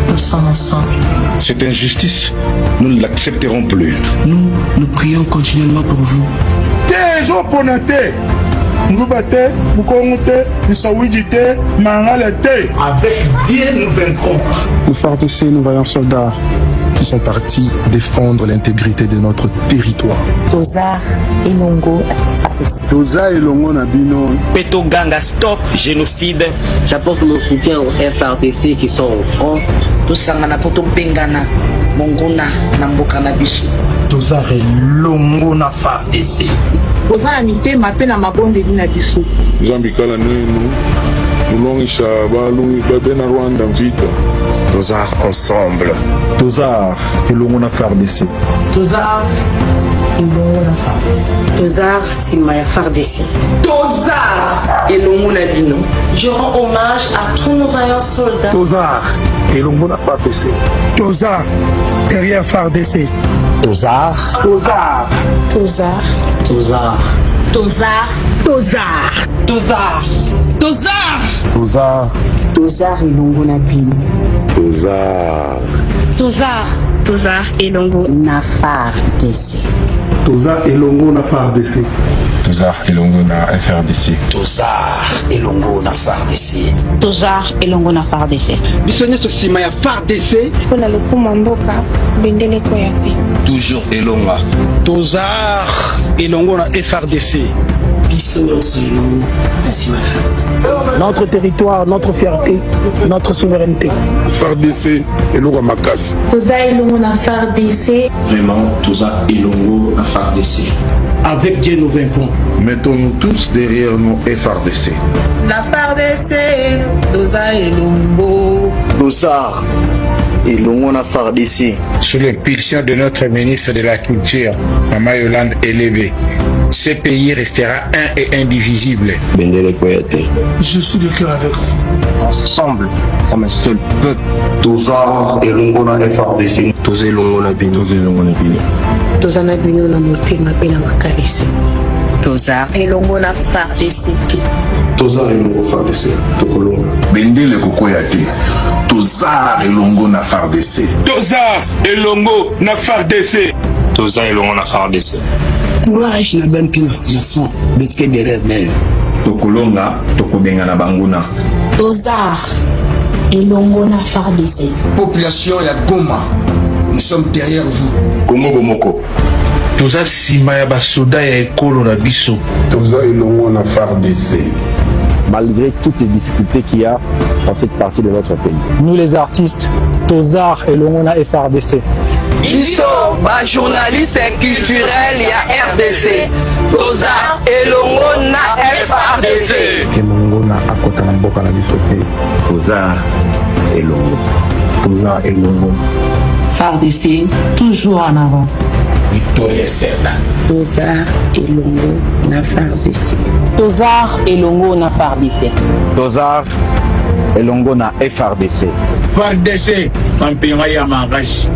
nous sommes ensemble. Cette injustice, nous ne l'accepterons plus. Nous prions continuellement pour vous. Avec Dieu, nous vaincrons. Nous FARDC, nous voyons soldats qui sont partis défendre l'intégrité de notre territoire. Tozar Elongo à FARDC. Toza Elongo Nabino. Peto Ganga, stop génocide. J'apporte mon soutien aux FARDC qui sont au front. Tout ça, on a poto bengana, mongona, namboka na biso. Tozar Elongo na FARDC. Tozar amité m'appelle à ma bonne na biso. Zambikala nenu. Mulongisha balungi babena Rwanda vita. Tozar ensemble. Tozar Elongo na FARDC. Tozar Elongo na FARDC. Tozar Simaya FARDC. Tozar Elongo na bino. Je rends hommage à tous nos vaillants soldats. Tozar Elongo na FARDC. Tozar derrière FARDC. Tozar. Tozar. Tozar. Tozar. Tozar. Tozar. Tozar. Tozar. Tozar. Tozar Elongo na bino. Tozar. Tozar. Tozar Elongo na FARDC. Tozar Elongo na FARDC. Tozar Elongo na FRDC. Tozar Elongo na FARDC. Tozar Elongo na FARDC. Bisonye sosima ya FARDC. Pona lokuma mboka bendele ko ya pe. Toujours Elonga. Tozar Elongo na FRDC. Notre territoire, notre fierté, notre souveraineté. FARDC Elonga Makasi. Tozar Elongo na FARDC. Vraiment, Tozar Elongo na FARDC. Avec Dieu nous vaincrons. Mettons-nous tous derrière nos FARDC. La FARDC, Tozar Elongo. Tozar Elongo na FARDC. Sous l'impulsion de notre ministre de la Culture, Mama Yolande Elevé, ce pays restera un et indivisible. Bendele Koyate. Je suis de cœur avec vous. Ensemble, comme un seul peuple. Tozar Elongo na FARDC. Tozar Elongo na bino. Tozar Elongo na bino. Tozar na bino na motema pe na makarisi. Tozar Elongo na FARDC. Tozar Elongo FARDC. Tokolonga. Bendele Koyate. Tozar Elongo na FARDC. Tozar Elongo na FARDC. Tozar Elongo na FARDC. Courage na ben pina fond betike derrière d'elle. Tokolonga, tokobenga na banguna. Tozar Elongo na FARDC. Population ya Goma, nous sommes derrière vous. Congo Bomoko. Toza sima ya basoda ya ekolo na biso. Toza elongo na FARDC. Malgré toutes les difficultés qu'il y a dans cette partie de notre pays. Nous les artistes, Tozar et Longona FRDC. Biso, journaliste culturel, il y a RDC. Tozar et Longona FRDC. Longona à côté de Mboka na biso te. Tozar et Longo. Tozar et Longo. FARDC, toujours en avant. Victoire est certaine. Tozar et Longo na FARDC. Tozar et Longo na FARDC. Tozar et Longo na FRDC. FARDC, Pampema Yamagash.